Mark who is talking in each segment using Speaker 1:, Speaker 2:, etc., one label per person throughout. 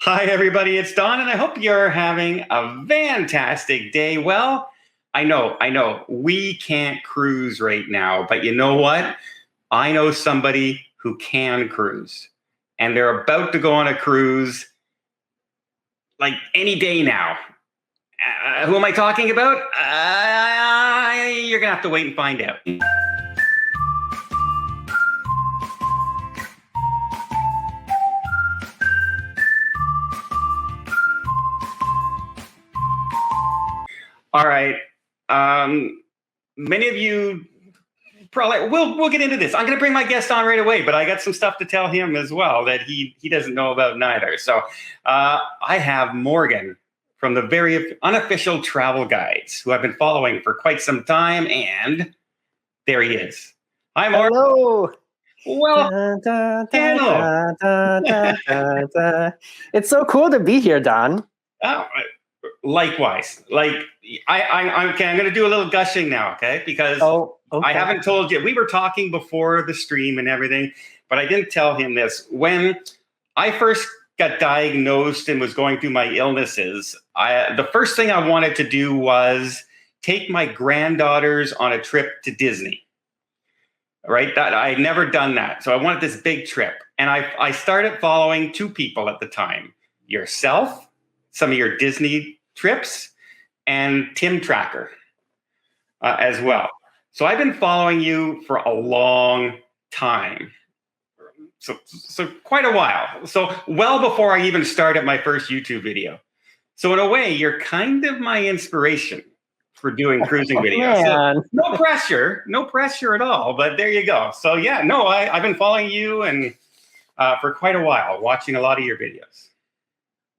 Speaker 1: Hi, everybody. It's Don, and I hope you're having a fantastic day. Well, I know, we can't cruise right now, but you know what? I know somebody who can cruise, and they're about to go on a cruise like any day now. Who am I talking about? You're going to have to wait and find out. All right. Many of you probably we'll get into this. I'm going to bring my guest on right away, but I got some stuff to tell him as well that he doesn't know about neither. So I have Morgan from the very unofficial travel guides who I've been following for quite some time, and there he is. Hi, Morgan.
Speaker 2: Hello.
Speaker 1: Well,
Speaker 2: it's so cool to be here, Don.
Speaker 1: Oh, likewise. Like I'm okay. I'm going to do a little gushing now, okay? Because I haven't told you. We were talking before the stream and everything, but I didn't tell him this. When I first got diagnosed and was going through my illnesses, the first thing I wanted to do was take my granddaughters on a trip to Disney. Right? That I had never done that. So I wanted this big trip. And I started following two people at the time. Yourself, some of your Disney trips, and Tim Tracker as well. So I've been following you for a long time. So quite a while. So well before I even started my first YouTube video. So in a way, you're kind of my inspiration for doing cruising videos. So no pressure at all, but there you go. So yeah, no, I've been following you and for quite a while, watching a lot of your videos.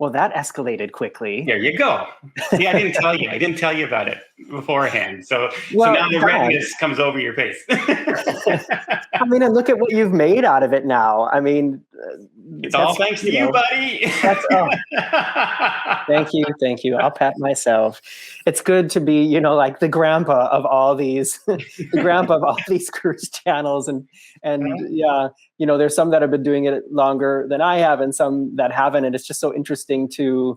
Speaker 2: Well, that escalated quickly.
Speaker 1: There you go. See, I didn't tell you. I didn't tell you about it beforehand. So now the redness comes over your face.
Speaker 2: I mean, and look at what you've made out of it now. I mean,
Speaker 1: it's all thanks to you, buddy.
Speaker 2: Thank you. I'll pat myself. It's good to be, like the grandpa of all these, cruise channels, and yeah, there's some that have been doing it longer than I have, and some that haven't, and it's just so interesting to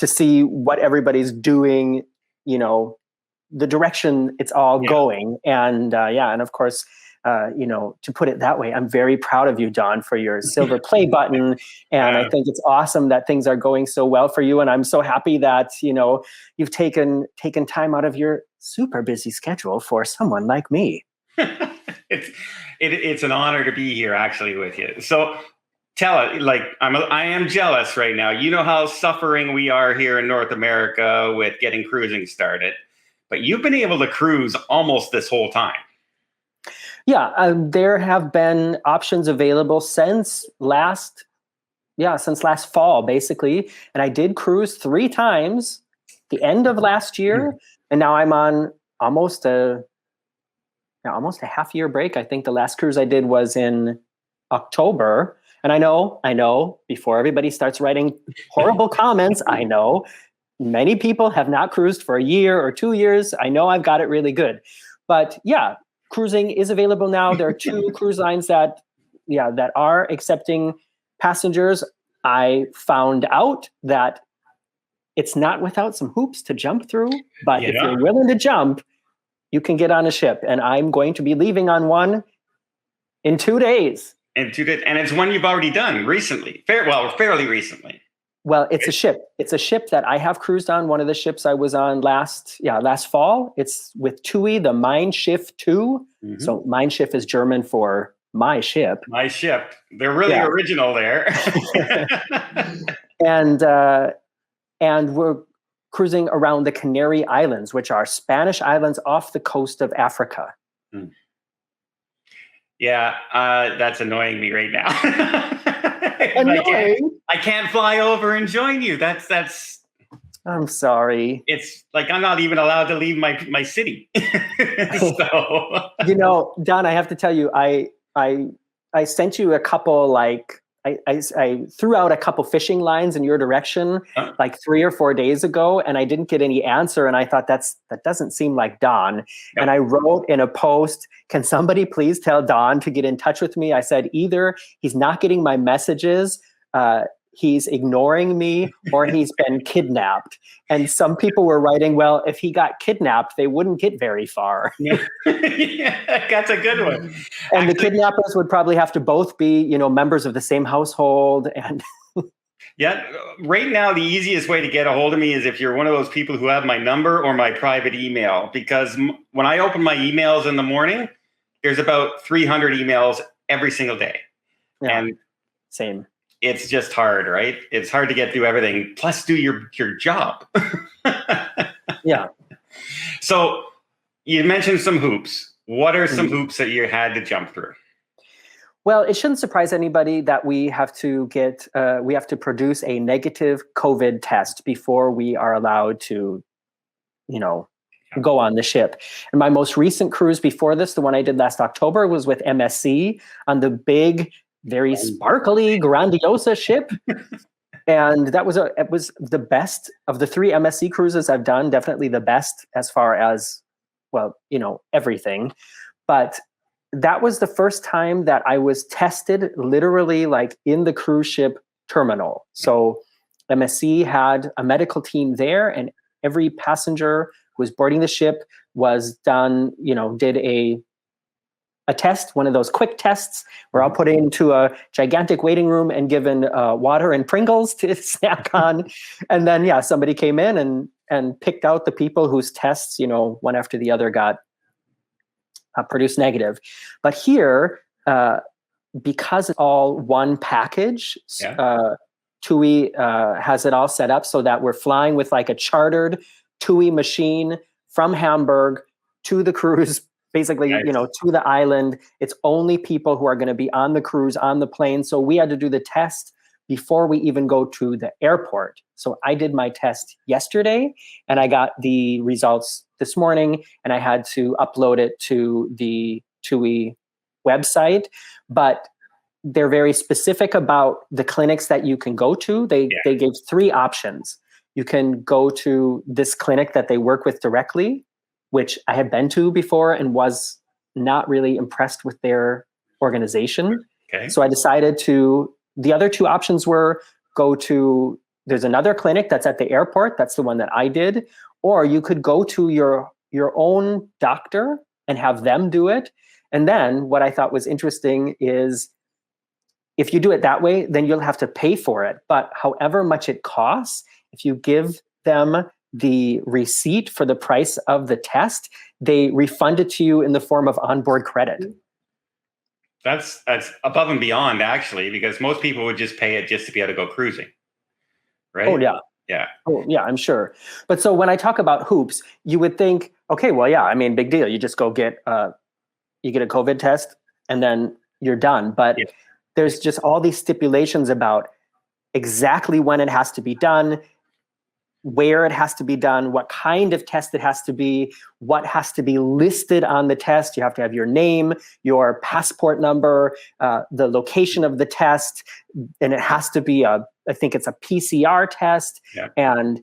Speaker 2: see what everybody's doing, the direction it's all going, and and of course. To put it that way, I'm very proud of you, Don, for your silver play button. And I think it's awesome that things are going so well for you. And I'm so happy that, you've taken time out of your super busy schedule for someone like me.
Speaker 1: It's an honor to be here actually with you. So tell it, I am jealous right now. You know how suffering we are here in North America with getting cruising started, but you've been able to cruise almost this whole time.
Speaker 2: Yeah, there have been options available since last fall, basically. And I did cruise 3 times the end of last year. And now I'm on almost a half year break. I think the last cruise I did was in October. And I know, before everybody starts writing horrible comments, I know many people have not cruised for a year or 2 years. I know I've got it really good. But yeah, cruising is available now. There are 2 cruise lines that are accepting passengers. I found out that it's not without some hoops to jump through, but if you're willing to jump, you can get on a ship. And I'm going to be leaving on one in 2 days. And
Speaker 1: it's one you've already done recently, fairly recently.
Speaker 2: Well, it's a ship. It's a ship that I have cruised on. One of the ships I was on last fall. It's with TUI, the Mein Schiff 2. Mm-hmm. So Mein Schiff is German for my ship.
Speaker 1: My ship. They're really original there.
Speaker 2: And we're cruising around the Canary Islands, which are Spanish islands off the coast of Africa.
Speaker 1: Mm. Yeah, that's annoying me right now. I can't fly over and join you. That's.
Speaker 2: I'm sorry.
Speaker 1: It's like I'm not even allowed to leave my city. So.
Speaker 2: Don, I have to tell you, I sent you a couple I threw out a couple fishing lines in your direction 3 or 4 days ago, and I didn't get any answer. And I thought that doesn't seem like Don. Yep. And I wrote in a post, can somebody please tell Don to get in touch with me? I said, either he's not getting my messages he's ignoring me or he's been kidnapped. And some people were writing, well, if he got kidnapped, they wouldn't get very far.
Speaker 1: Yeah, that's a good one.
Speaker 2: And the kidnappers would probably have to both be, members of the same household. And
Speaker 1: yeah, right now, the easiest way to get a hold of me is if you're one of those people who have my number or my private email, because when I open my emails in the morning, there's about 300 emails every single day.
Speaker 2: Yeah,
Speaker 1: and
Speaker 2: same.
Speaker 1: It's just hard, right? It's hard to get through everything, plus do your job.
Speaker 2: Yeah.
Speaker 1: So you mentioned some hoops. What are some hoops that you had to jump through?
Speaker 2: Well, it shouldn't surprise anybody that we have to produce a negative COVID test before we are allowed to, go on the ship. And my most recent cruise before this, the one I did last October, was with MSC on the big, very sparkly Grandiosa ship. And it was the best of the 3 MSC cruises I've done, definitely the best as far as, everything. But that was the first time that I was tested literally like in the cruise ship terminal. So MSC had a medical team there, and every passenger who was boarding the ship was done, did a test, one of those quick tests where I'll put into a gigantic waiting room and given water and Pringles to snack on. And then, somebody came in and picked out the people whose tests, one after the other got produced negative. But here, because it's all one package, TUI has it all set up so that we're flying with like a chartered TUI machine from Hamburg to the cruise, basically,
Speaker 1: nice.
Speaker 2: To the island. It's only people who are going to be on the cruise, on the plane. So we had to do the test before we even go to the airport. So I did my test yesterday and I got the results this morning, and I had to upload it to the TUI website. But they're very specific about the clinics that you can go to. They gave 3 options. You can go to this clinic that they work with directly, which I had been to before and was not really impressed with their organization.
Speaker 1: Okay.
Speaker 2: So I decided the other 2 options were there's another clinic that's at the airport. That's the one that I did. Or you could go to your own doctor and have them do it. And then what I thought was interesting is if you do it that way, then you'll have to pay for it. But however much it costs, if you give them the receipt for the price of the test, they refund it to you in the form of onboard credit.
Speaker 1: That's above and beyond, actually, because most people would just pay it just to be able to go cruising, right?
Speaker 2: Oh, yeah.
Speaker 1: Yeah.
Speaker 2: Oh, yeah, I'm sure. But so when I talk about hoops, you would think, okay, well, yeah, I mean, big deal. You just go get a COVID test and then you're done. But there's just all these stipulations about exactly when it has to be done, where it has to be done, what kind of test it has to be, what has to be listed on the test. You have to have your name, your passport number, the location of the test, and it has to be I think it's a PCR test.
Speaker 1: Yeah.
Speaker 2: And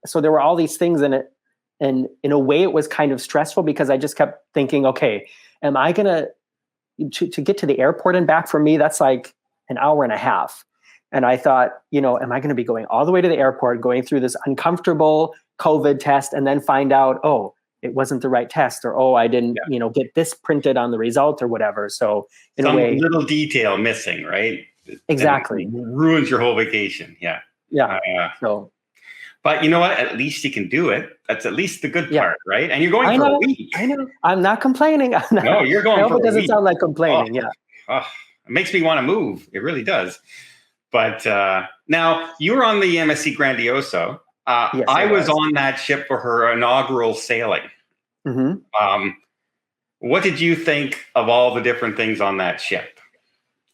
Speaker 2: so there were all these things in it. And in a way, it was kind of stressful because I just kept thinking, okay, am I going to get to the airport and back? For me, that's like an hour and a half. And I thought, am I going to be going all the way to the airport, going through this uncomfortable COVID test, and then find out, oh, it wasn't the right test, or, oh, I didn't, get this printed on the result or whatever. So in a way,
Speaker 1: little detail missing, right?
Speaker 2: Exactly.
Speaker 1: It ruins your whole vacation. Yeah.
Speaker 2: Yeah.
Speaker 1: But you know what? At least you can do it. That's at least the good part, right? And you're going for a week.
Speaker 2: I know. I'm not complaining.
Speaker 1: No, you're going for a week.
Speaker 2: I hope it doesn't sound like complaining.
Speaker 1: It makes me want to move. It really does. But now you were on the MSC Grandiosa. Yes, I was on that ship for her inaugural sailing.
Speaker 2: Mm-hmm.
Speaker 1: What did you think of all the different things on that ship?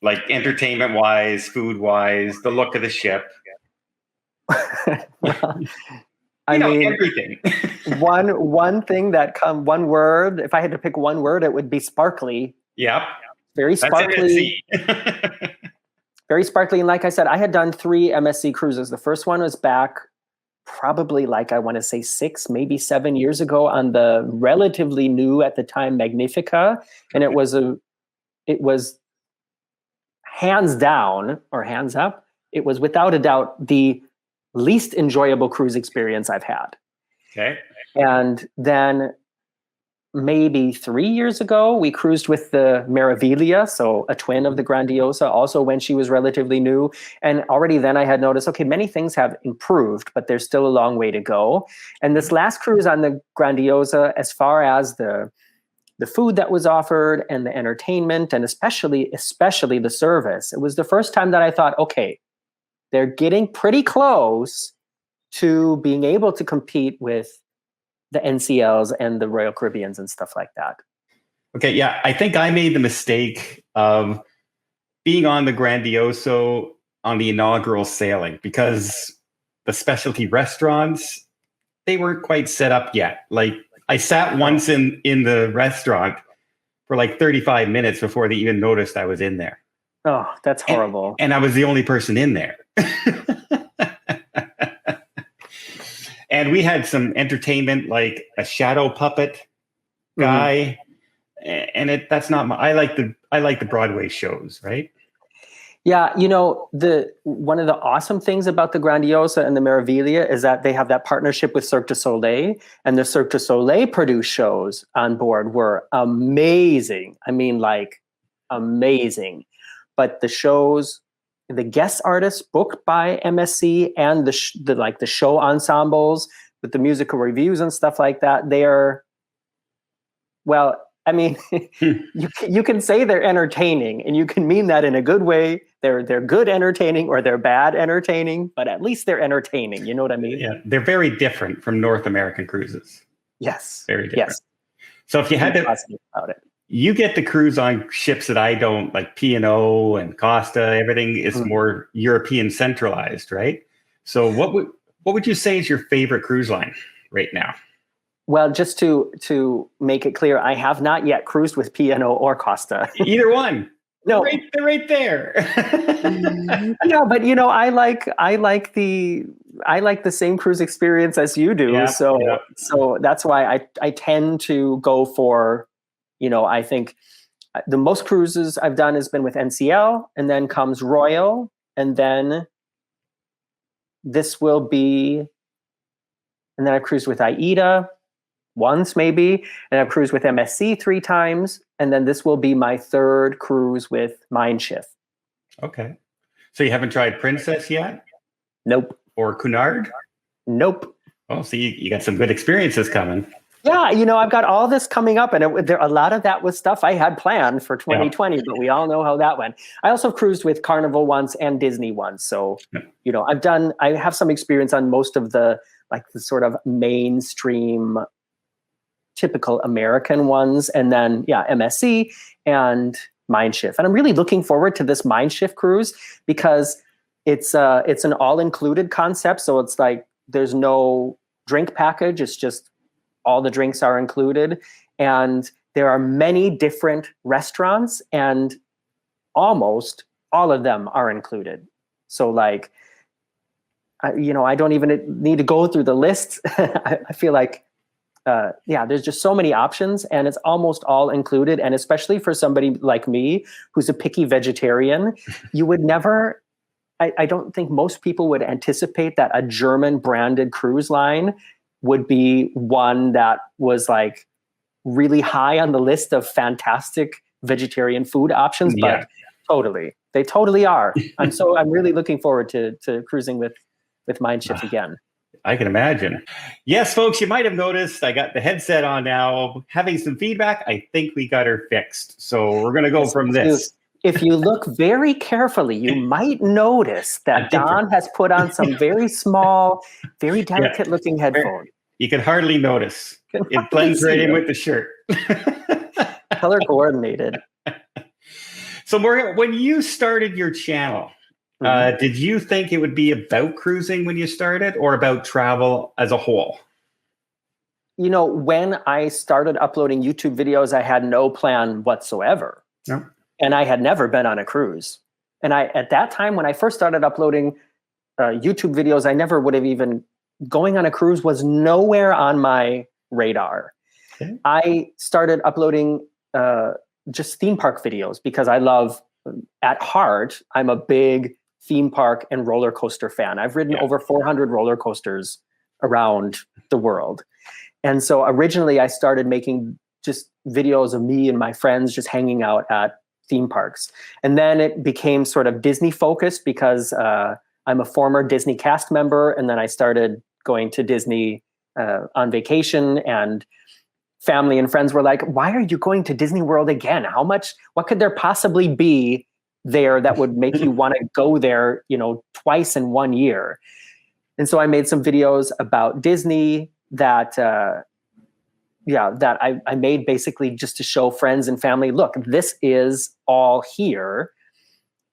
Speaker 1: Like entertainment-wise, food-wise, the look of the ship?
Speaker 2: Well, I mean,
Speaker 1: everything.
Speaker 2: one thing one word, if I had to pick one word, it would be sparkly.
Speaker 1: Yep.
Speaker 2: Very sparkly. Very sparkly. And like I said, I had done 3 MSC cruises. The first one was back probably I want to say 6, maybe 7 years ago on the relatively new at the time Magnifica. And it was hands down or hands up. It was without a doubt the least enjoyable cruise experience I've had.
Speaker 1: Okay.
Speaker 2: And then maybe 3 years ago, we cruised with the Meraviglia, so a twin of the Grandiosa, also when she was relatively new. And already then I had noticed, okay, many things have improved, but there's still a long way to go. And this last cruise on the Grandiosa, as far as the food that was offered and the entertainment, and especially the service, it was the first time that I thought, okay, they're getting pretty close to being able to compete with the NCLs and the Royal Caribbeans and stuff like that.
Speaker 1: Okay, yeah, I think I made the mistake of being on the Grandioso on the inaugural sailing because the specialty restaurants, they weren't quite set up yet. Like I sat once in the restaurant for like 35 minutes before they even noticed I was in there.
Speaker 2: Oh, that's horrible.
Speaker 1: And I was the only person in there. And we had some entertainment, like a shadow puppet guy, and that's not my. I like the Broadway shows, right?
Speaker 2: Yeah, one of the awesome things about the Grandiosa and the Meraviglia is that they have that partnership with Cirque du Soleil, and the Cirque du Soleil produced shows on board were amazing. I mean, like amazing. But the shows, the guest artists booked by MSC and the show ensembles with the musical reviews and stuff like that, they are, well, I mean, you can say they're entertaining, and you can mean that in a good way. They're good entertaining or they're bad entertaining, but at least they're entertaining. You know what I mean?
Speaker 1: Yeah, they're very different from North American cruises.
Speaker 2: Yes,
Speaker 1: very different.
Speaker 2: Yes.
Speaker 1: So if you had to,
Speaker 2: about it.
Speaker 1: You get to cruise on ships that I don't, like P&O and Costa. Everything is more European centralized, right? So what would you say is your favorite cruise line right now?
Speaker 2: Well, just to make it clear, I have not yet cruised with P&O or Costa.
Speaker 1: Either one.
Speaker 2: No,
Speaker 1: they're right there.
Speaker 2: Yeah, but I like the same cruise experience as you do.
Speaker 1: Yeah,
Speaker 2: so that's why I tend to go for, I think the most cruises I've done has been with NCL, and then comes Royal, and then this will be, and then I've cruised with AIDA once maybe, and I've cruised with MSC 3 times, and then this will be my 3rd cruise with Mein Schiff.
Speaker 1: Okay. So you haven't tried Princess yet?
Speaker 2: Nope.
Speaker 1: Or Cunard?
Speaker 2: Nope.
Speaker 1: Oh, so you got some good experiences coming.
Speaker 2: Yeah, I've got all this coming up, and a lot of that was stuff I had planned for 2020, but we all know how that went. I also cruised with Carnival once and Disney once, so I have some experience on most of the sort of mainstream, typical American ones, and then MSC and Mein Schiff, and I'm really looking forward to this Mein Schiff cruise because it's an all-included concept, so it's like there's no drink package; it's just all the drinks are included, and there are many different restaurants, and almost all of them are included. So I don't even need to go through the list. I feel like, there's just so many options, and it's almost all included. And especially for somebody like me, who's a picky vegetarian, you would never, I don't think most people would anticipate that a German branded cruise line would be one that was like really high on the list of fantastic vegetarian food options, but they totally are. I'm really looking forward to cruising with Mein Schiff again.
Speaker 1: I can imagine. Yes, folks, you might have noticed I got the headset on now. Having some feedback, I think we got her fixed. So we're going to go from this.
Speaker 2: If you look very carefully, you might notice that Don has put on some very small, very delicate looking headphones.
Speaker 1: You can hardly notice. It blends right in with the shirt.
Speaker 2: Color coordinated.
Speaker 1: So Morgan, when you started your channel, did you think it would be about cruising when you started, or about travel as a whole?
Speaker 2: When I started uploading YouTube videos, I had no plan whatsoever.
Speaker 1: No.
Speaker 2: And I had never been on a cruise. And at that time, when I first started uploading YouTube videos, I never would have even, going on a cruise was nowhere on my radar. Okay. I started uploading just theme park videos because I love, at heart, I'm a big theme park and roller coaster fan. I've ridden over 400 roller coasters around the world. And so originally I started making just videos of me and my friends just hanging out at theme parks. And then it became sort of Disney focused because I'm a former Disney cast member. And then I started going to Disney on vacation, and family and friends were like, why are you going to Disney World again? What could there possibly be there that would make you want to go there, twice in 1 year? And so I made some videos about Disney that I made basically just to show friends and family, look, this is all here.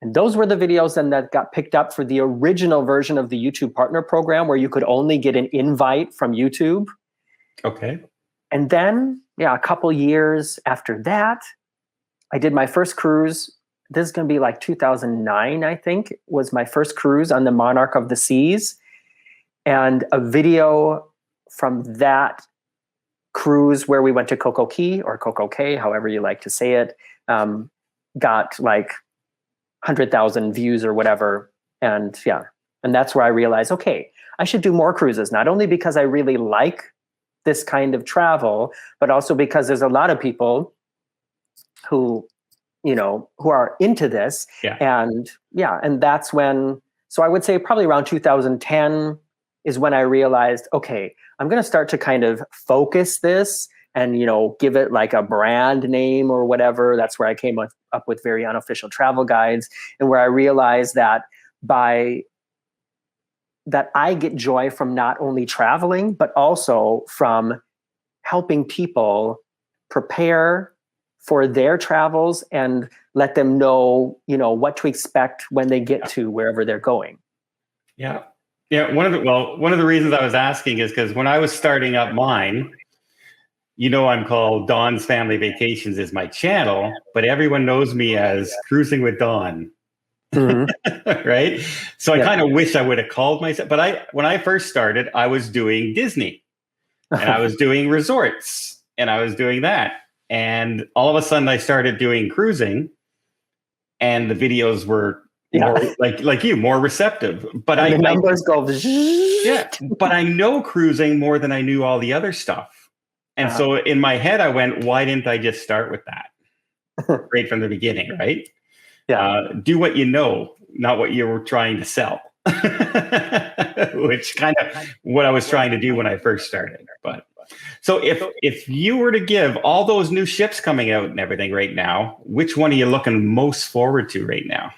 Speaker 2: And those were the videos then that got picked up for the original version of the YouTube Partner Program, where you could only get an invite from YouTube.
Speaker 1: Okay.
Speaker 2: And then, a couple years after that, I did my first cruise. This is going to be like 2009, I think, was my first cruise on the Monarch of the Seas. And a video from that cruise where we went to Coco Key, or Coco Cay, however you like to say it, got like 100,000 views or whatever. And that's where I realized, okay, I should do more cruises, not only because I really like this kind of travel, but also because there's a lot of people who are into this. And that's when, so I would say probably around 2010 is when I realized, okay, I'm going to start to kind of focus this and, give it like a brand name or whatever. That's where I came up with Very Unofficial Travel Guides, and where I realized that that I get joy from not only traveling, but also from helping people prepare for their travels and let them know, what to expect when they get to wherever they're going.
Speaker 1: Yeah. Yeah. One of the reasons I was asking is because when I was starting up mine, I'm called Don's Family Vacations is my channel, but everyone knows me as Cruising with Don. Mm-hmm. Right. So I kind of wish I would have called myself, but when I first started, I was doing Disney and I was doing resorts and I was doing that. And all of a sudden I started doing cruising, and the videos were more like you, more receptive. But the numbers go. Yeah. But I know cruising more than I knew all the other stuff. And so in my head, I went, why didn't I just start with that right from the beginning? Right. Yeah. Do what you know, not what you were trying to sell, which kind of what I was trying to do when I first started. But so if you were to give all those new ships coming out and everything right now, which one are you looking most forward to right now?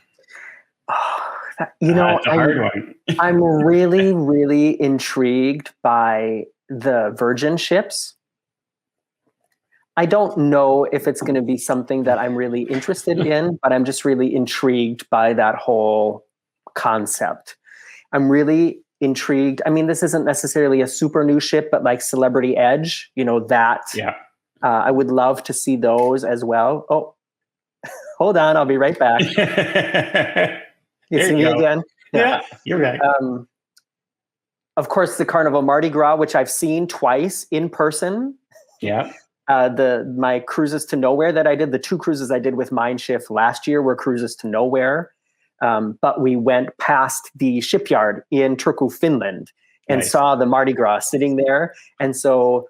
Speaker 2: It's a hard one. I'm really, really intrigued by the Virgin ships. I don't know if it's going to be something that I'm really interested in, but I'm just really intrigued by that whole concept. I'm really intrigued. I mean, this isn't necessarily a super new ship, but like Celebrity Edge, that. Yeah. I would love to see those as well. Oh, hold on. I'll be right back. You see me again?
Speaker 1: Yeah, you're right.
Speaker 2: Of course, the Carnival Mardi Gras, which I've seen twice in person.
Speaker 1: Yeah.
Speaker 2: My cruises to nowhere that I did, the 2 cruises I did with Mein Schiff last year were cruises to nowhere. But we went past the shipyard in Turku, Finland, and saw the Mardi Gras sitting there. And so,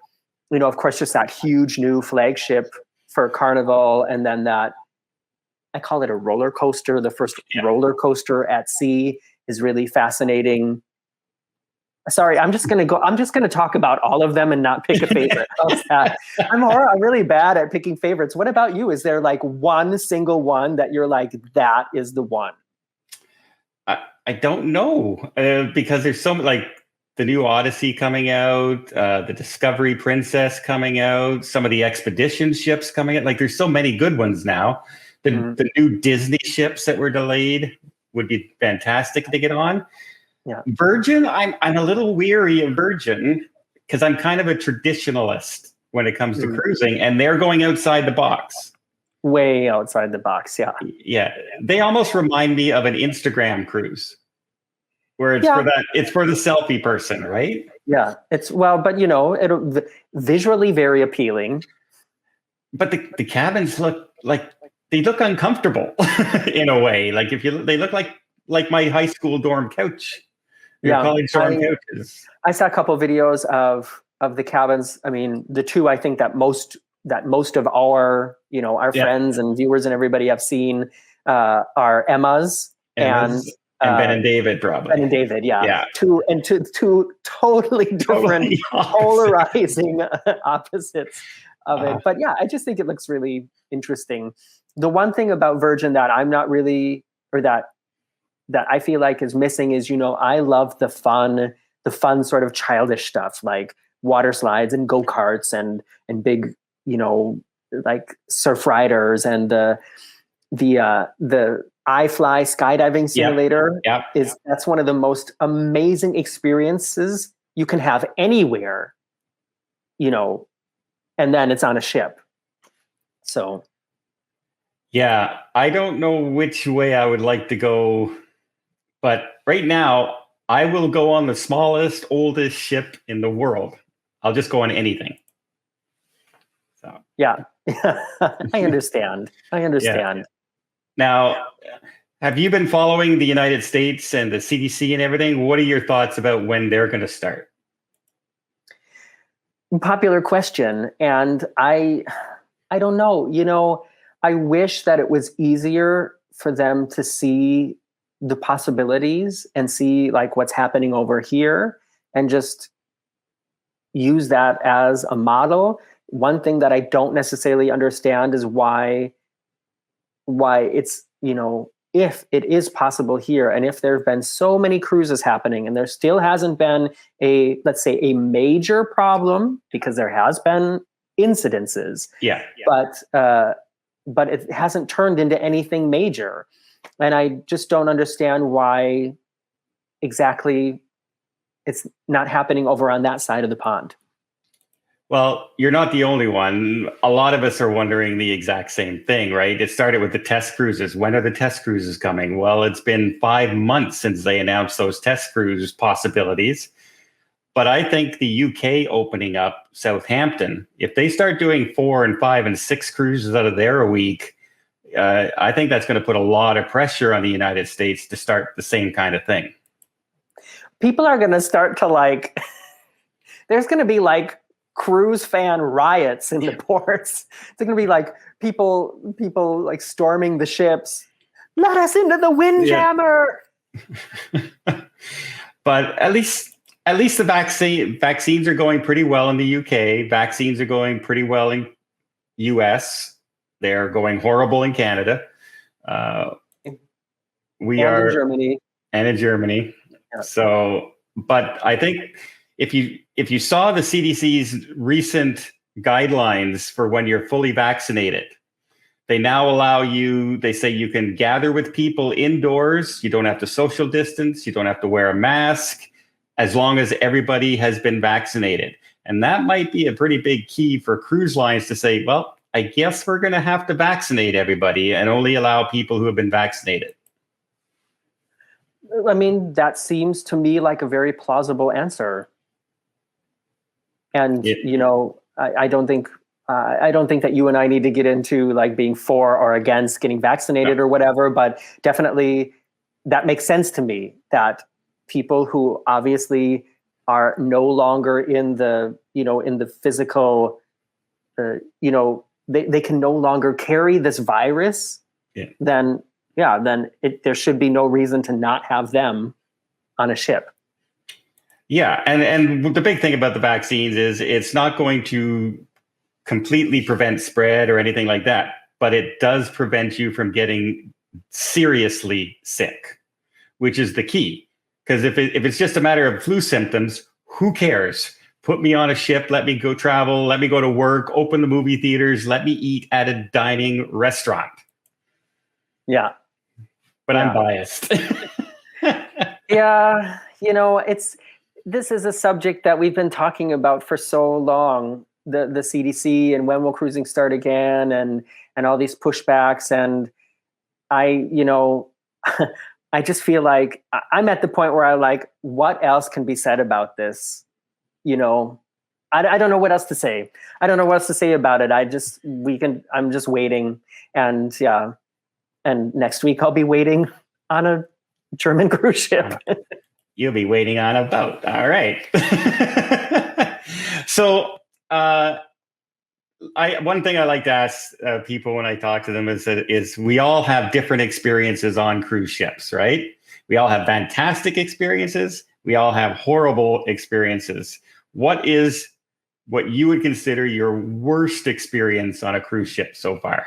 Speaker 2: of course, just that huge new flagship for Carnival. And then that, I call it a roller coaster. The first roller coaster at sea is really fascinating. Sorry, I'm just going to talk about all of them and not pick a favorite. How's that? I'm really bad at picking favorites. What about you? Is there like one single one that you're like, that is the one?
Speaker 1: I don't know, because there's so like the new Odyssey coming out, the Discovery Princess coming out, some of the expedition ships coming out. Like there's so many good ones now. The new Disney ships that were delayed would be fantastic to get on. Yeah. Virgin, I'm a little weary of Virgin because I'm kind of a traditionalist when it comes to cruising, and they're going outside the box.
Speaker 2: Way outside the box, yeah.
Speaker 1: Yeah. They almost remind me of an Instagram cruise where it's for the selfie person, right?
Speaker 2: Yeah. But it visually very appealing.
Speaker 1: But the cabins look like they look uncomfortable in a way. Like they look like like my high school dorm couch, your college dorm couches.
Speaker 2: I saw a couple of videos of the cabins. I mean, the two I think that most of our friends and viewers and everybody have seen are Emma's and
Speaker 1: Ben and David, probably.
Speaker 2: Ben and David, yeah. Two totally different, polarizing opposites of it. But yeah, I just think it looks really interesting. The one thing about Virgin that I'm not really, or that I feel like is missing is, I love the fun sort of childish stuff like water slides and go-karts and big, like surf riders and the iFly skydiving simulator. That's one of the most amazing experiences you can have anywhere, and then it's on a ship. So.
Speaker 1: Yeah, I don't know which way I would like to go, but right now I will go on the smallest, oldest ship in the world. I'll just go on anything. So.
Speaker 2: Yeah, I understand.
Speaker 1: Yeah. Now, have you been following the United States and the CDC and everything? What are your thoughts about when they're going to start?
Speaker 2: Popular question. And I don't know. I wish that it was easier for them to see the possibilities and see like what's happening over here and just use that as a model. One thing that I don't necessarily understand is why it's, if it is possible here, and if there have been so many cruises happening and there still hasn't been let's say a major problem, because there has been incidences.
Speaker 1: Yeah.
Speaker 2: But it hasn't turned into anything major. And I just don't understand why exactly it's not happening over on that side of the pond.
Speaker 1: Well, you're not the only one. A lot of us are wondering the exact same thing, right? It started with the test cruises. When are the test cruises coming? Well, it's been 5 months since they announced those test cruise possibilities. But I think the UK opening up Southampton, if they start doing 4 and 5 and 6 cruises out of there a week, I think that's going to put a lot of pressure on the United States to start the same kind of thing.
Speaker 2: People are going to start to there's going to be cruise fan riots in the ports. It's going to be people like storming the ships. Let us into the Windjammer.
Speaker 1: Yeah. But at least the vaccines are going pretty well in the UK. Vaccines are going pretty well in US. They're going horrible in Canada. In
Speaker 2: Germany.
Speaker 1: And in Germany. Yeah. So, but I think if you saw the CDC's recent guidelines for when you're fully vaccinated, they now allow you, they say you can gather with people indoors. You don't have to social distance. You don't have to wear a mask, as long as everybody has been vaccinated. And that might be a pretty big key for cruise lines to say, well, I guess we're going to have to vaccinate everybody and only allow people who have been vaccinated.
Speaker 2: I mean, that seems to me like a very plausible answer. And, I don't think that you and I need to get into being for or against getting vaccinated or whatever, but definitely that makes sense to me that people who obviously are no longer in the physical, they can no longer carry this virus.
Speaker 1: Yeah.
Speaker 2: Then there should be no reason to not have them on a ship.
Speaker 1: Yeah, and the big thing about the vaccines is it's not going to completely prevent spread or anything like that, but it does prevent you from getting seriously sick, which is the key. Because if it's just a matter of flu symptoms, who cares? Put me on a ship, let me go travel, let me go to work, open the movie theaters, let me eat at a dining restaurant.
Speaker 2: Yeah.
Speaker 1: But I'm biased.
Speaker 2: Yeah, this is a subject that we've been talking about for so long, the CDC and when will cruising start again and all these pushbacks. And I just feel like I'm at the point where what else can be said about this? I don't know what else to say. I don't know what else to say about it. I'm just waiting. And yeah. And next week I'll be waiting on a German cruise ship.
Speaker 1: You'll be waiting on a boat. All right. So, one thing I like to ask people when I talk to them is we all have different experiences on cruise ships, right? We all have fantastic experiences. We all have horrible experiences. What is what you would consider your worst experience on a cruise ship so far?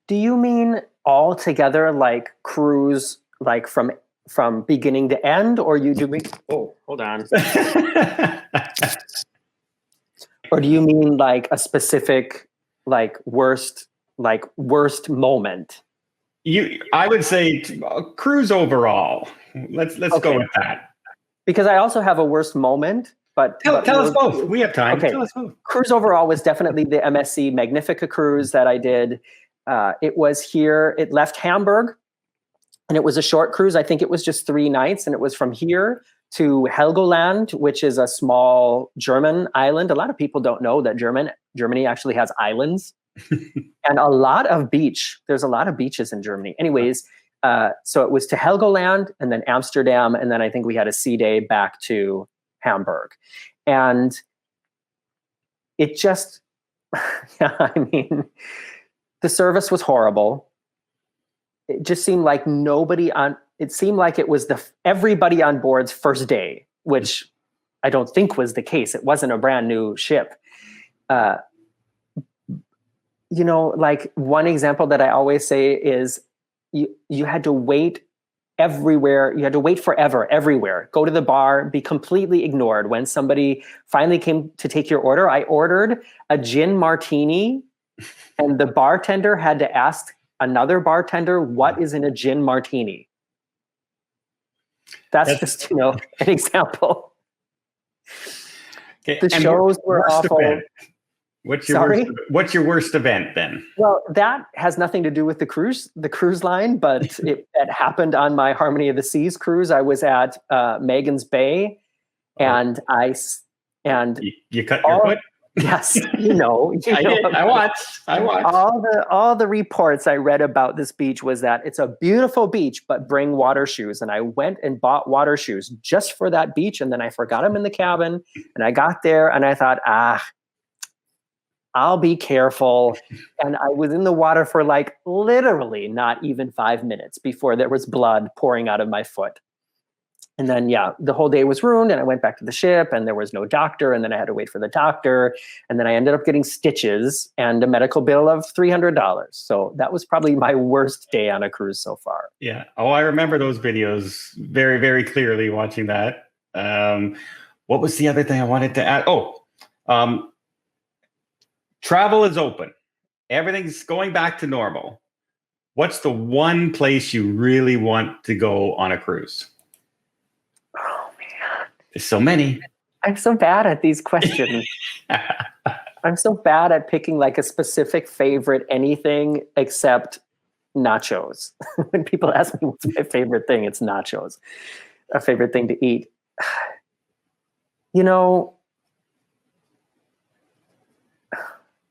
Speaker 2: Do you mean all together, like cruise, like from beginning to end, or you do mean? Oh, hold on. Or do you mean like a specific, like worst moment?
Speaker 1: I would say cruise overall. Let's go with that.
Speaker 2: Because I also have a worst moment, but
Speaker 1: tell us both. We have time.
Speaker 2: Okay.
Speaker 1: Tell us both.
Speaker 2: Cruise overall was definitely the MSC Magnifica cruise that I did. It was here. It left Hamburg, and it was a short cruise. I think it was just 3 nights, and it was from here to Helgoland, which is a small German island. A lot of people don't know that Germany actually has islands and a lot of beach. There's a lot of beaches in Germany. Anyways, so it was to Helgoland and then Amsterdam, and then I think we had a sea day back to Hamburg. And it just, yeah, I mean, the service was horrible. It just seemed like it seemed like it was everybody on board's first day, which I don't think was the case. It wasn't a brand new ship. Like one example that I always say is you had to wait everywhere. You had to wait forever everywhere. Go to the bar, be completely ignored. When somebody finally came to take your order, I ordered a gin martini, and the bartender had to ask another bartender, what is in a gin martini? That's just, an example.
Speaker 1: Okay.
Speaker 2: The shows were awful.
Speaker 1: Event. What's your worst event then?
Speaker 2: Well, that has nothing to do with the cruise line, but it happened on my Harmony of the Seas cruise. I was at Magens Bay, and
Speaker 1: you cut your foot.
Speaker 2: Yes,
Speaker 1: I watched.
Speaker 2: All the reports I read about this beach was that it's a beautiful beach, but bring water shoes. And I went and bought water shoes just for that beach, and then I forgot them in the cabin. And I got there, and I thought, I'll be careful. And I was in the water for like literally not even 5 minutes before there was blood pouring out of my foot. And then, the whole day was ruined, and I went back to the ship, and there was no doctor, and then I had to wait for the doctor, and then I ended up getting stitches and a medical bill of $300. So that was probably my worst day on a cruise so far.
Speaker 1: Yeah. Oh, I remember those videos very, very clearly watching that. What was the other thing I wanted to add? Travel is open. Everything's going back to normal. What's the one place you really want to go on a cruise?
Speaker 2: Oh, man.
Speaker 1: There's so many.
Speaker 2: I'm so bad at these questions. I'm so bad at picking like a specific favorite anything except nachos. When people ask me what's my favorite thing, it's nachos. A favorite thing to eat.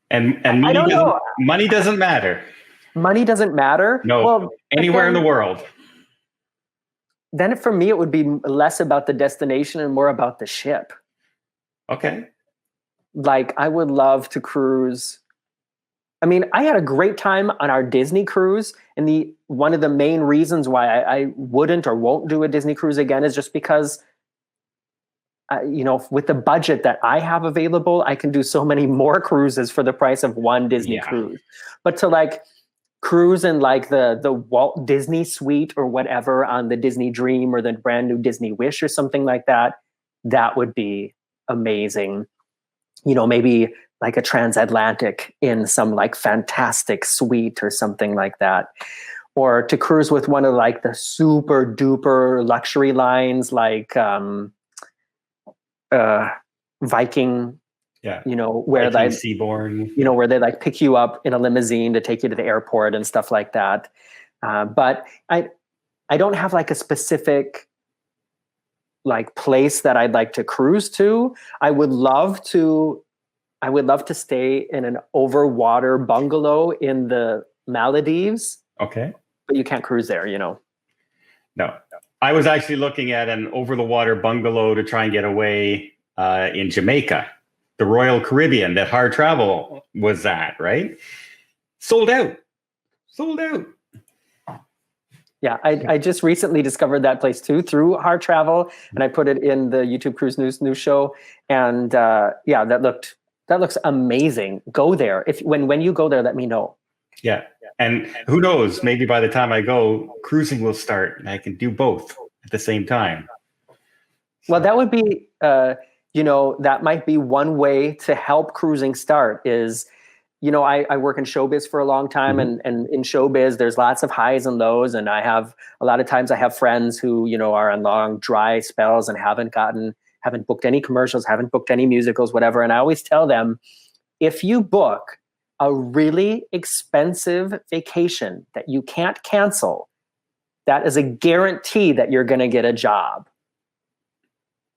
Speaker 1: And money doesn't matter.
Speaker 2: Money doesn't matter?
Speaker 1: No, well, anywhere in the world.
Speaker 2: Then for me, it would be less about the destination and more about the ship.
Speaker 1: Okay.
Speaker 2: Like, I would love to cruise. I mean, I had a great time on our Disney cruise. And one of the main reasons why I wouldn't or won't do a Disney cruise again is just because, with the budget that I have available, I can do so many more cruises for the price of one Disney cruise. But to like cruise in like the Walt Disney suite or whatever on the Disney Dream or the brand new Disney Wish or something like that, that would be amazing. Maybe like a transatlantic in some like fantastic suite or something like that. Or to cruise with one of like the super duper luxury lines like Viking, where
Speaker 1: Viking Seabourn,
Speaker 2: where they like pick you up in a limousine to take you to the airport and stuff like that. But I don't have like a specific like place that I'd like to cruise to. I would love to stay in an overwater bungalow in the Maldives.
Speaker 1: Okay.
Speaker 2: But you can't cruise there,
Speaker 1: No. I was actually looking at an over-the-water bungalow to try and get away in Jamaica, the Royal Caribbean that Hard Travel was at, right? Sold out.
Speaker 2: Yeah, I just recently discovered that place too through Hard Travel, and I put it in the YouTube Cruise News show, and yeah, that looks amazing. Go there when you go there. Let me know.
Speaker 1: Yeah, and who knows? Maybe by the time I go, cruising will start, and I can do both at the same time.
Speaker 2: Well, that would be, that might be one way to help cruising start. Is I work in showbiz for a long time, and in showbiz, there's lots of highs and lows. And a lot of times I have friends who, are on long dry spells and haven't booked any commercials, haven't booked any musicals, whatever. And I always tell them, if you book a really expensive vacation that you can't cancel, that is a guarantee that you're going to get a job.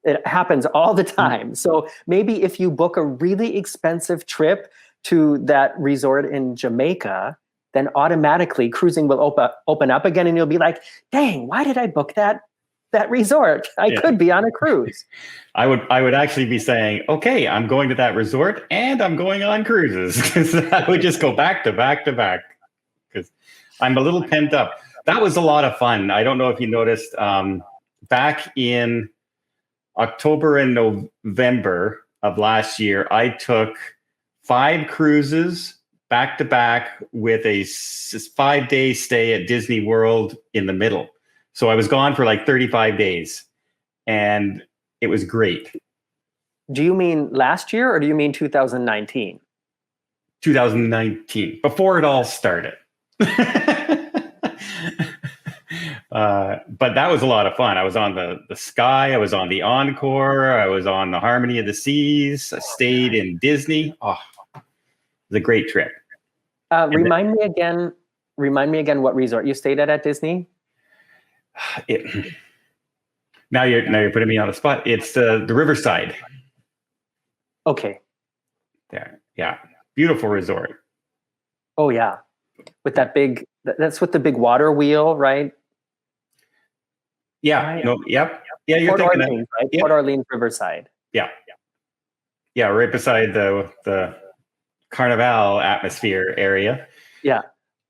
Speaker 2: It happens all the time. So maybe if you book a really expensive trip to that resort in Jamaica, then automatically cruising will open up again, and you'll be like, dang, why did I book that resort? I could be on a cruise.
Speaker 1: I would actually be saying, okay, I'm going to that resort and I'm going on cruises, because I would just go back to back to back, because I'm a little pent up. That was a lot of fun. I don't know if you noticed, back in October and November of last year, I took 5 cruises back to back with a 5-day stay at Disney World in the middle. So I was gone for like 35 days, and it was great.
Speaker 2: Do you mean last year, or do you mean 2019?
Speaker 1: 2019, before it all started. But that was a lot of fun. I was on the Sky, I was on the Encore, I was on the Harmony of the Seas, I stayed in Disney. Oh, it was a great trip.
Speaker 2: Remind me again what resort you stayed at Disney?
Speaker 1: Now you're putting me on the spot. It's the Riverside.
Speaker 2: Okay.
Speaker 1: There. Yeah. Beautiful resort.
Speaker 2: Oh yeah. With that's with the big water wheel, right?
Speaker 1: Yeah.
Speaker 2: Right.
Speaker 1: No. Yep. Yeah. You're
Speaker 2: Port
Speaker 1: thinking
Speaker 2: Orleans,
Speaker 1: that.
Speaker 2: right?
Speaker 1: Yep.
Speaker 2: Port Orleans Riverside.
Speaker 1: Yeah. Yeah. Right beside the Carnival atmosphere area.
Speaker 2: Yeah.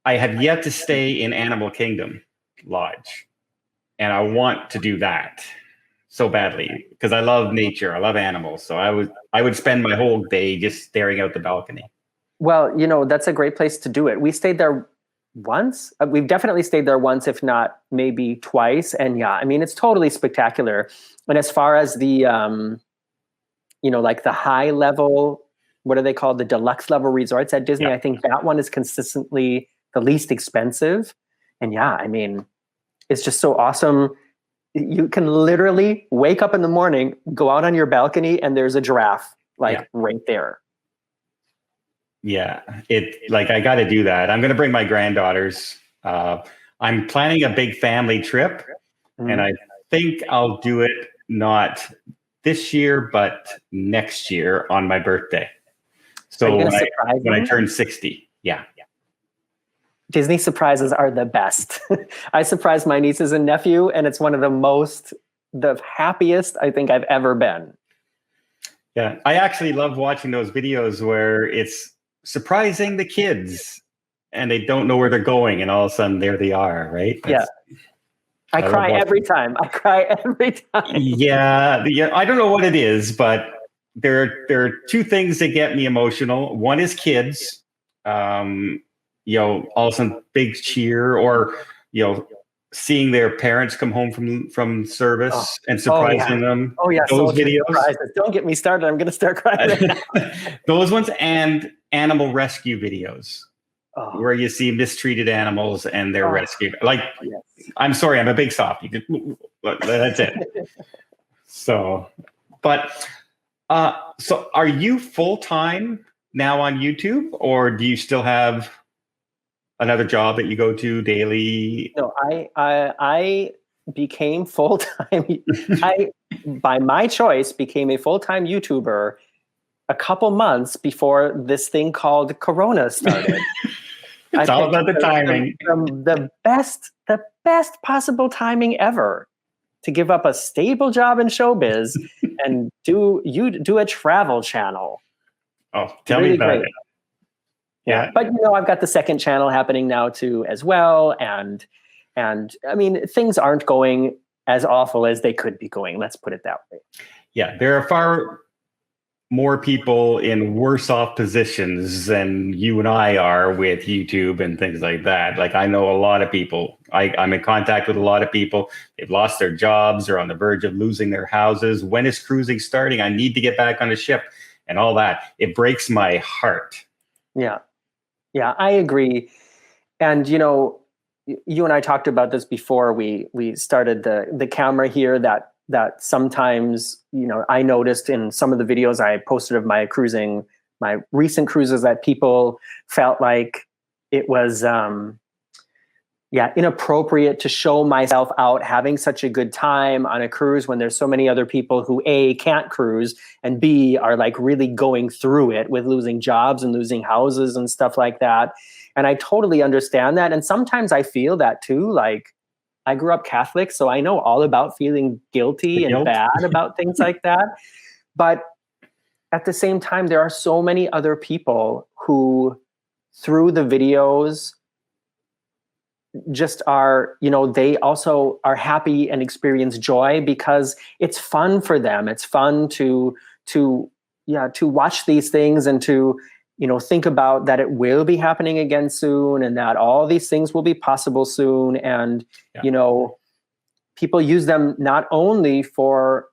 Speaker 1: I have yet to stay in Animal Kingdom Lodge, and I want to do that so badly because I love nature. I love animals. So I would spend my whole day just staring out the balcony.
Speaker 2: Well, that's a great place to do it. We stayed there once. We've definitely stayed there once, if not maybe twice. And yeah, I mean, it's totally spectacular. And as far as the, like the high level, what are they called? The deluxe level resorts at Disney. Yeah. I think that one is consistently the least expensive. And yeah, I mean, it's just so awesome. You can literally wake up in the morning, go out on your balcony, and there's a giraffe right there.
Speaker 1: Yeah, I got to do that. I'm going to bring my granddaughters. I'm planning a big family trip, and I think I'll do it not this year, but next year on my birthday. So when I turn 60, yeah.
Speaker 2: Disney surprises are the best. I surprised my nieces and nephew, and it's one of the happiest I think I've ever been.
Speaker 1: Yeah, I actually love watching those videos where it's surprising the kids and they don't know where they're going, and all of a sudden there they are, right?
Speaker 2: Yeah. I cry every time.
Speaker 1: Yeah, I don't know what it is, but there are two things that get me emotional. One is kids. All of a sudden big cheer, or seeing their parents come home from service and surprising them.
Speaker 2: Oh yeah,
Speaker 1: those videos.
Speaker 2: Surprises. Don't get me started. I'm going to start crying.
Speaker 1: Those ones, and animal rescue videos where you see mistreated animals and they're rescued. I'm sorry, I'm a big softie. That's it. So are you full time now on YouTube, or do you still have another job that you go to daily?
Speaker 2: No, I became full-time. I, by my choice, became a full-time YouTuber a couple months before this thing called Corona started.
Speaker 1: It's all about the timing.
Speaker 2: The best possible timing ever to give up a stable job in showbiz and do a travel channel.
Speaker 1: Oh, tell me about it.
Speaker 2: Yeah. But I've got the second channel happening now too as well. And I mean, things aren't going as awful as they could be going. Let's put it that way.
Speaker 1: Yeah. There are far more people in worse off positions than you and I are with YouTube and things like that. Like, I know a lot of people, I'm in contact with a lot of people. They've lost their jobs or on the verge of losing their houses. When is cruising starting? I need to get back on a ship and all that. It breaks my heart.
Speaker 2: Yeah. Yeah, I agree. And, you and I talked about this before we started the camera here, that sometimes, I noticed in some of the videos I posted of my recent cruises, that people felt like it was, inappropriate to show myself out having such a good time on a cruise when there's so many other people who A, can't cruise, and B, are like really going through it with losing jobs and losing houses and stuff like that. And I totally understand that. And sometimes I feel that too. Like, I grew up Catholic, so I know all about feeling guilty and bad about things like that. But at the same time, there are so many other people who, through the videos, just are, they also are happy and experience joy because it's fun for them. It's fun to watch these things and to, think about that it will be happening again soon and that all these things will be possible soon. And, people use them not only for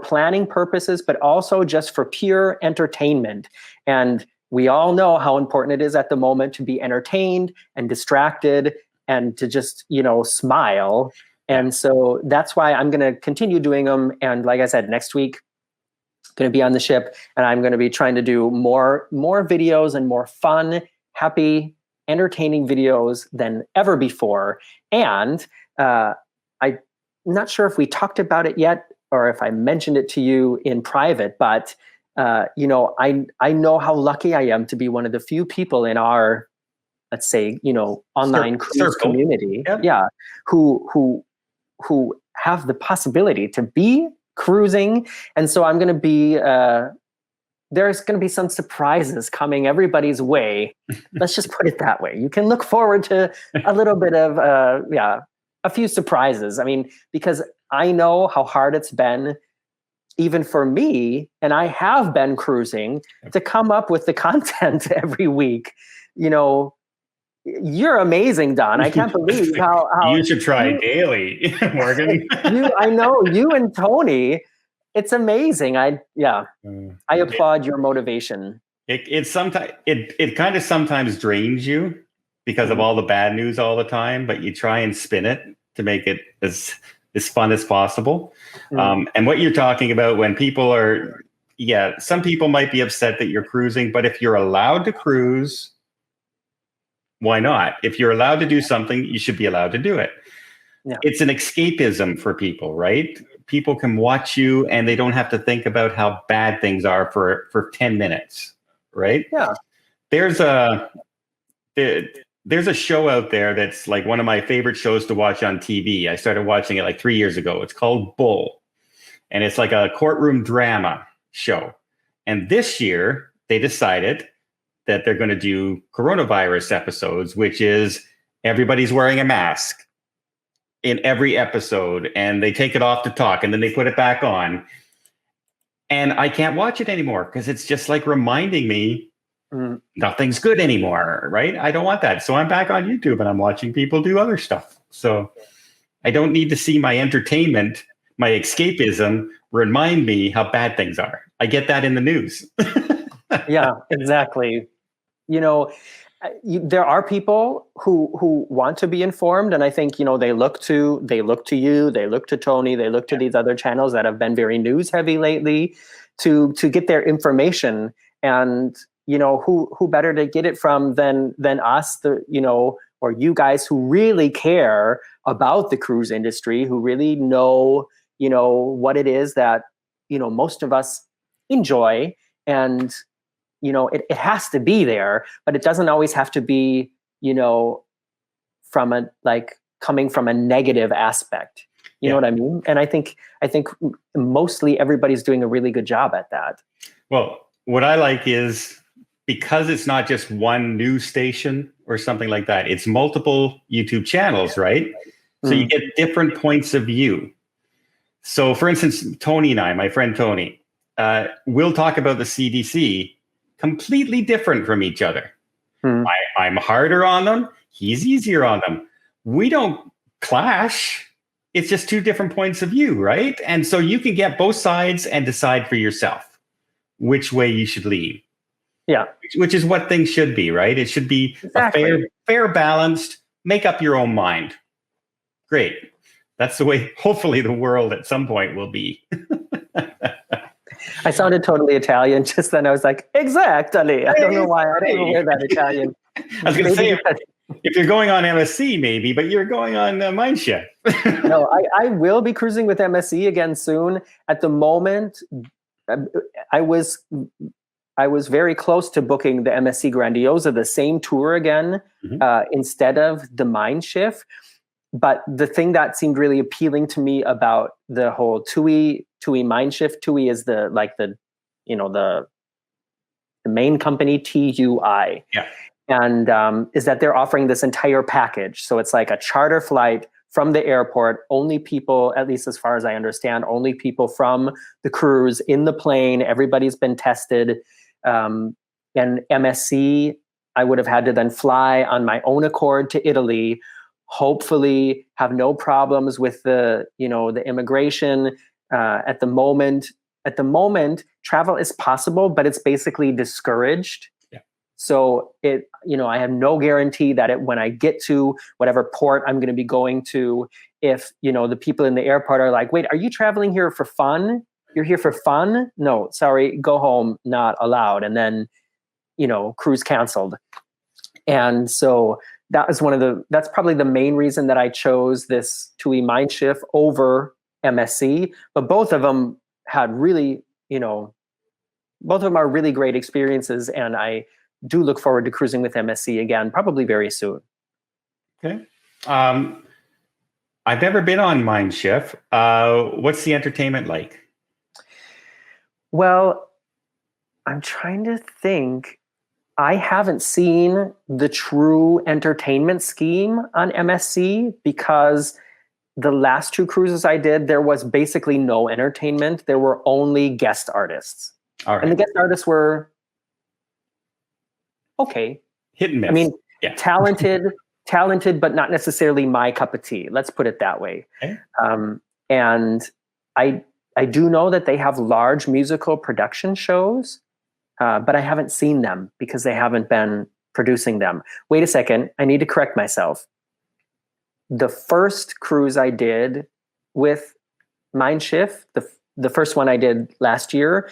Speaker 2: planning purposes, but also just for pure entertainment. And we all know how important it is at the moment to be entertained and distracted and to just, smile. And so that's why I'm going to continue doing them. And like I said, next week, going to be on the ship and I'm going to be trying to do more videos and more fun, happy, entertaining videos than ever before. And I'm not sure if we talked about it yet or if I mentioned it to you in private, but I know how lucky I am to be one of the few people in our, let's say, online cruise community, who have the possibility to be cruising. And so I'm going to be, there's going to be some surprises coming everybody's way. Let's just put it that way. You can look forward to a little bit of, a few surprises. I mean, because I know how hard it's been, even for me, and I have been cruising, to come up with the content every week. You're amazing, Don. I can't believe how
Speaker 1: you should try daily, Morgan.
Speaker 2: I know you and Tony. It's amazing. I applaud your motivation.
Speaker 1: It kind of sometimes drains you because of all the bad news all the time, but you try and spin it to make it as fun as possible. And what you're talking about when people are, some people might be upset that you're cruising, but if you're allowed to cruise, why not? If you're allowed to do something, you should be allowed to do it. Yeah. It's an escapism for people, right? People can watch you and they don't have to think about how bad things are for 10 minutes, right?
Speaker 2: Yeah.
Speaker 1: There's a show out there that's like one of my favorite shows to watch on TV. I started watching it like 3 years ago. It's called Bull. And it's like a courtroom drama show. And this year they decided that they're going to do coronavirus episodes, which is everybody's wearing a mask in every episode and they take it off to talk and then they put it back on. And I can't watch it anymore because it's just like reminding me nothing's good anymore, right? I don't want that. So I'm back on YouTube and I'm watching people do other stuff. So I don't need to see my entertainment, my escapism remind me how bad things are. I get that in the news.
Speaker 2: Yeah, exactly. There are people who want to be informed, and I think they look to you, they look to Tony, they look to these other channels that have been very news heavy lately to get their information. And who better to get it from than us, or you guys who really care about the cruise industry, who really know what it is that most of us enjoy. And it has to be there, but it doesn't always have to be you know, from a like coming from a negative aspect. You know what I mean? And I think mostly everybody's doing a really good job at that.
Speaker 1: Well, what I like is because it's not just one news station or something like that, it's multiple YouTube channels, right? So you get different points of view. So for instance, Tony and I, my friend Tony, we'll talk about the CDC completely different from each other. I'm harder on them. He's easier on them. We don't clash. It's just two different points of view, right? And so you can get both sides and decide for yourself which way you should lean.
Speaker 2: Yeah.
Speaker 1: Which is what things should be, right? It should be
Speaker 2: exactly.
Speaker 1: a fair, balanced, make up your own mind. Great. That's the way, hopefully, the world at some point will be.
Speaker 2: I sounded totally Italian just then. I was like, exactly. I don't know why. I don't know where that Italian.
Speaker 1: I was going to say, if you're going on MSC, maybe, but you're going on Mindshift.
Speaker 2: No, I will be cruising with MSC again soon. At the moment, I was very close to booking the MSC Grandiosa, the same tour again, instead of the Mindshift. But the thing that seemed really appealing to me about the whole TUI Mindshift, TUI is the main company, TUI.
Speaker 1: Yeah.
Speaker 2: And is that they're offering this entire package. So it's like a charter flight from the airport, only people, at least as far as I understand, only people from the cruise in the plane, everybody's been tested. And MSC, I would have had to then fly on my own accord to Italy, hopefully have no problems with the immigration. At the moment, travel is possible, but it's basically discouraged.
Speaker 1: Yeah.
Speaker 2: So I have no guarantee that when I get to whatever port I'm going to be going to, if, the people in the airport are like, wait, are you traveling here for fun? You're here for fun? No, sorry, go home, not allowed. And then, cruise canceled. And so that's probably the main reason that I chose this TUI Mindshift over MSC, but both of them had really, both of them are really great experiences. And I do look forward to cruising with MSC again, probably very soon.
Speaker 1: Okay. I've never been on Mindshift. What's the entertainment like?
Speaker 2: Well, I'm trying to think. I haven't seen the true entertainment scheme on MSC because the last two cruises I did, there was basically no entertainment. There were only guest artists.
Speaker 1: All right.
Speaker 2: And the guest artists were okay.
Speaker 1: Hit and miss.
Speaker 2: I mean, talented, but not necessarily my cup of tea. Let's put it that way.
Speaker 1: Okay.
Speaker 2: And I do know that they have large musical production shows, but I haven't seen them because they haven't been producing them. Wait a second. I need to correct myself. The first cruise I did with Mindshift, the first one I did last year,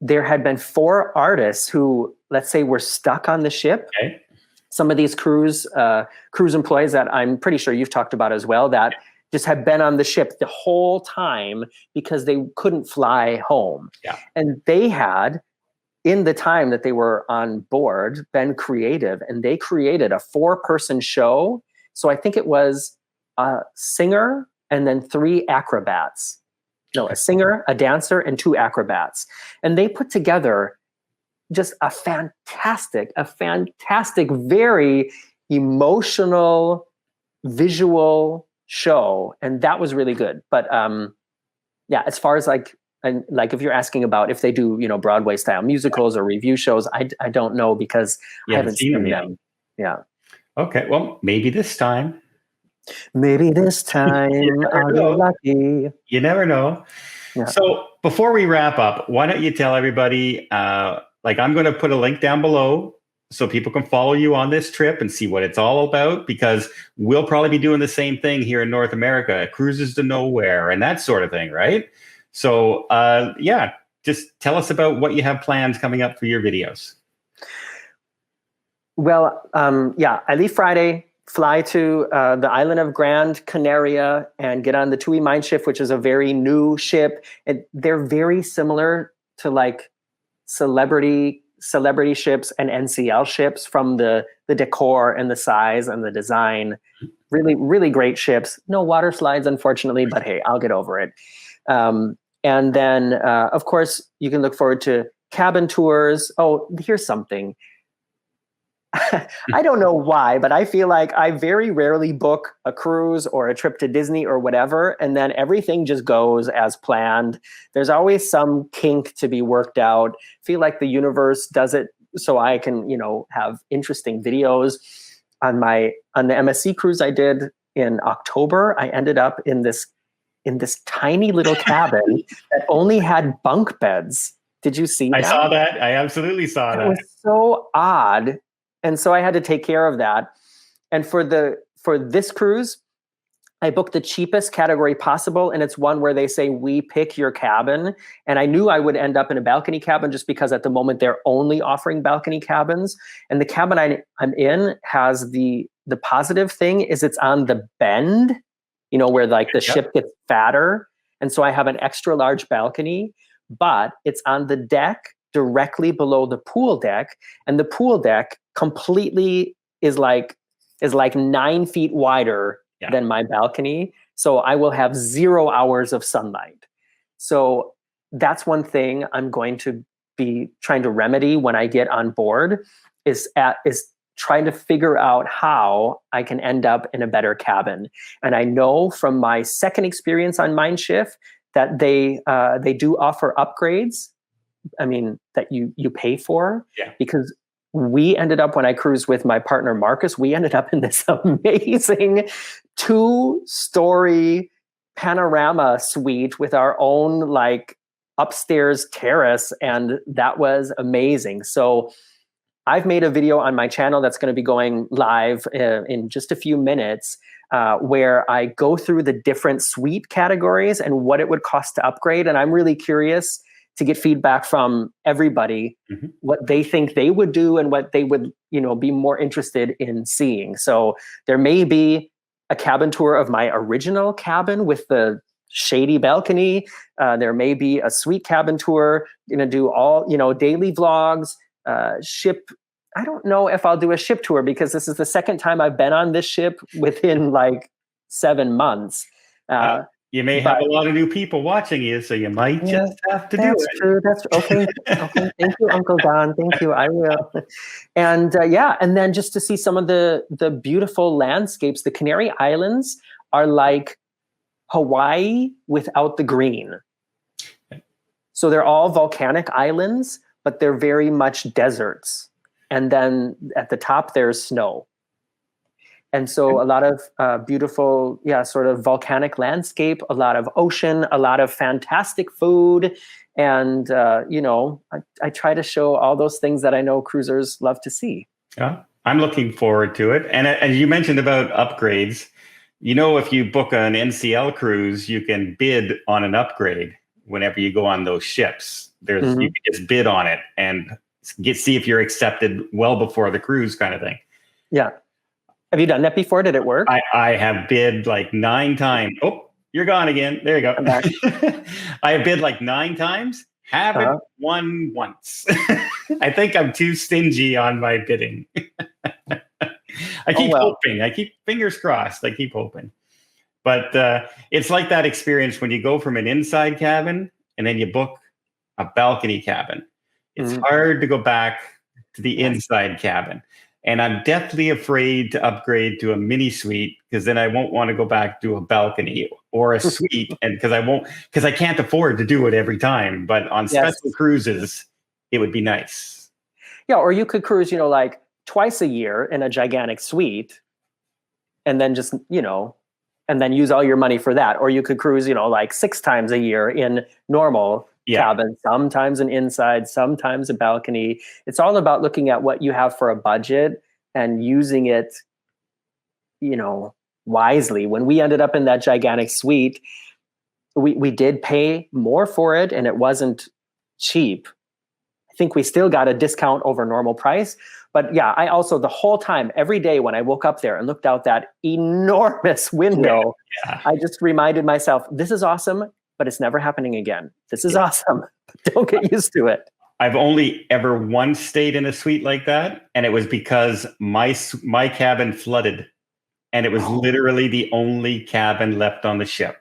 Speaker 2: there had been 4 artists who, let's say, were stuck on the ship.
Speaker 1: Okay.
Speaker 2: Some of these cruise employees that I'm pretty sure you've talked about as well, that just had been on the ship the whole time because they couldn't fly home.
Speaker 1: Yeah.
Speaker 2: And they had, in the time that they were on board, been creative, and they created a 4-person show. So I think it was a singer and then 3 acrobats. No, a singer, a dancer, and 2 acrobats. And they put together just a fantastic, very emotional, visual show. And that was really good. But as far as like if you're asking about if they do, Broadway style musicals or review shows, I don't know because I haven't seen them yet. Yeah.
Speaker 1: Okay. Well, maybe this time.
Speaker 2: Maybe this time I'll get lucky.
Speaker 1: You never know. Yeah. So before we wrap up, why don't you tell everybody, I'm going to put a link down below so people can follow you on this trip and see what it's all about, because we'll probably be doing the same thing here in North America, cruises to nowhere and that sort of thing, right? So, just tell us about what you have plans coming up for your videos.
Speaker 2: Well, I leave Friday, fly to the island of Gran Canaria and get on the TUI Mindshift, which is a very new ship. And they're very similar to like Celebrity celebrity ships and NCL ships from the decor and the size and the design. Really, really great ships. No water slides, unfortunately, but hey, I'll get over it. And then, of course, you can look forward to cabin tours. Oh, here's something. I don't know why, but I feel like I very rarely book a cruise or a trip to Disney or whatever, and then everything just goes as planned. There's always some kink to be worked out. I feel like the universe does it so I can, have interesting videos. On the MSC cruise I did in October, I ended up in this tiny little cabin that only had bunk beds. Did you see that?
Speaker 1: I saw that. I absolutely saw that.
Speaker 2: It was so odd. And so I had to take care of that. And for this cruise, I booked the cheapest category possible. And it's one where they say, we pick your cabin. And I knew I would end up in a balcony cabin just because at the moment they're only offering balcony cabins. And the cabin I'm in has the positive thing is it's on the bend, where like the ship gets fatter. And so I have an extra large balcony, but it's on the deck directly below the pool deck. And the pool deck completely is like 9 feet wider than my balcony. So I will have 0 hours of sunlight. So that's one thing I'm going to be trying to remedy when I get on board is trying to figure out how I can end up in a better cabin. And I know from my second experience on Mein Schiff that they do offer upgrades. I mean, that you pay for, because we ended up, when I cruised with my partner, Marcus, we ended up in this amazing 2-story panorama suite with our own like upstairs terrace. And that was amazing. So I've made a video on my channel that's going to be going live in just a few minutes where I go through the different suite categories and what it would cost to upgrade. And I'm really curious to get feedback from everybody, what they think they would do and what they would, be more interested in seeing. So there may be a cabin tour of my original cabin with the shady balcony. There may be a suite cabin tour. Going to do all, daily vlogs, ship. I don't know if I'll do a ship tour because this is the second time I've been on this ship within like 7 months.
Speaker 1: You may have a lot of new people watching you, so you might just have to do it.
Speaker 2: That's true. That's okay. Okay. Thank you, Uncle Don. Thank you. I will. And and then just to see some of the beautiful landscapes. The Canary Islands are like Hawaii without the green. So they're all volcanic islands, but they're very much deserts. And then at the top, there's snow. And so a lot of beautiful, sort of volcanic landscape, a lot of ocean, a lot of fantastic food. And, I try to show all those things that I know cruisers love to see.
Speaker 1: Yeah, I'm looking forward to it. And you mentioned about upgrades. If you book an NCL cruise, you can bid on an upgrade whenever you go on those ships. You can just bid on it and see if you're accepted well before the cruise kind of thing.
Speaker 2: Yeah. Have you done that before? Did it work?
Speaker 1: I have bid like 9 times. Oh, you're gone again. There you go. I have bid like 9 times. Haven't won once. I think I'm too stingy on my bidding. I keep hoping. I keep fingers crossed. I keep hoping. But it's like that experience when you go from an inside cabin and then you book a balcony cabin. It's hard to go back to the inside cabin. And I'm deathly afraid to upgrade to a mini suite because then I won't want to go back to a balcony or a suite, and because I can't afford to do it every time. But on special cruises, it would be nice.
Speaker 2: Yeah, or you could cruise, like twice a year in a gigantic suite, and then just, and then use all your money for that. Or you could cruise, like 6 times a year in normal cabin, sometimes an inside, sometimes a balcony. It's all about looking at what you have for a budget and using it, wisely. When we ended up in that gigantic suite, we did pay more for it and it wasn't cheap. I think we still got a discount over normal price. But I also, the whole time, every day when I woke up there and looked out that enormous window, I just reminded myself, this is awesome, but it's never happening again. This is awesome. Don't get used to it.
Speaker 1: I've only ever once stayed in a suite like that, and it was because my cabin flooded, and it was literally the only cabin left on the ship,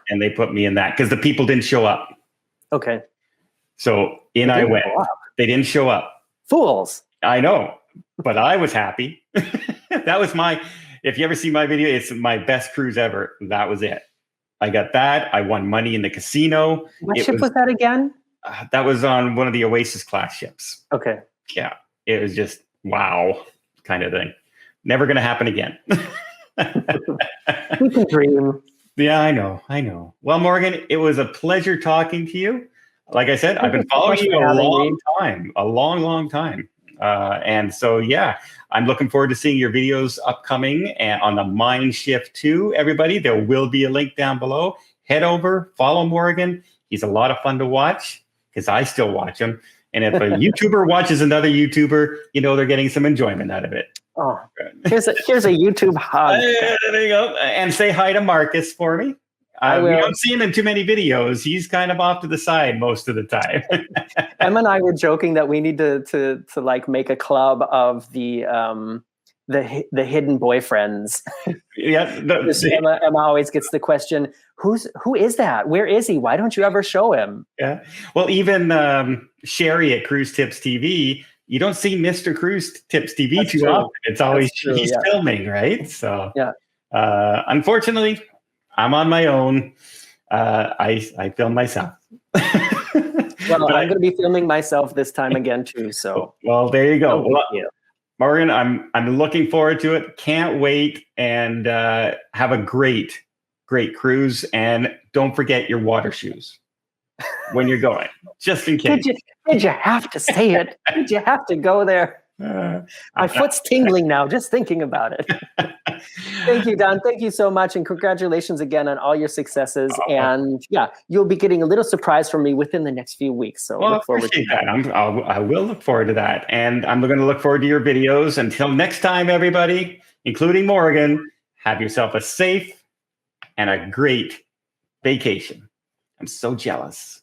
Speaker 1: and they put me in that because the people didn't show up.
Speaker 2: Okay.
Speaker 1: So in I went. They didn't show up.
Speaker 2: Fools.
Speaker 1: I know, but I was happy. That was if you ever see my video, it's my best cruise ever. That was it. I got that. I won money in the casino.
Speaker 2: What ship was that again?
Speaker 1: That was on one of the Oasis class ships.
Speaker 2: Okay.
Speaker 1: Yeah. It was just wow kind of thing. Never going to happen again.
Speaker 2: We can dream.
Speaker 1: Yeah, I know. Well, Morgan, it was a pleasure talking to you. Like I said, I've been following you a long time. And so, yeah, I'm looking forward to seeing your videos upcoming and on the Mind Shift 2. Everybody, there will be a link down below. Head over, follow Morgan. He's a lot of fun to watch because I still watch him. And if a YouTuber watches another YouTuber, they're getting some enjoyment out of it.
Speaker 2: Oh, here's a YouTube hug.
Speaker 1: There you go. And say hi to Marcus for me. We don't see him in too many videos. He's kind of off to the side most of the time.
Speaker 2: Emma and I were joking that we need to like make a club of the hidden boyfriends.
Speaker 1: Yeah.
Speaker 2: Emma always gets the question, who is that? Where is he? Why don't you ever show him?
Speaker 1: Yeah. Well, even Sherry at Cruise Tips TV, you don't see Mr. Cruise Tips TV That's too true. Often. It's always he's filming, right? So
Speaker 2: yeah.
Speaker 1: Unfortunately, I'm on my own. I film myself.
Speaker 2: Well, I'm going to be filming myself this time again too. So
Speaker 1: well, there you go. Well, Morgan, I'm looking forward to it. Can't wait, and have a great cruise. And don't forget your water shoes when you're going, just in case.
Speaker 2: Did you have to say it? Did you have to go there? My foot's tingling now just thinking about it. Thank you, Don. Thank you so much, and congratulations again on all your successes. And yeah, you'll be getting a little surprise from me within the next few weeks. So look forward to that.
Speaker 1: I will look forward to that, and I'm going to look forward to your videos. Until next time, everybody, including Morgan, have yourself a safe and a great vacation. I'm so jealous.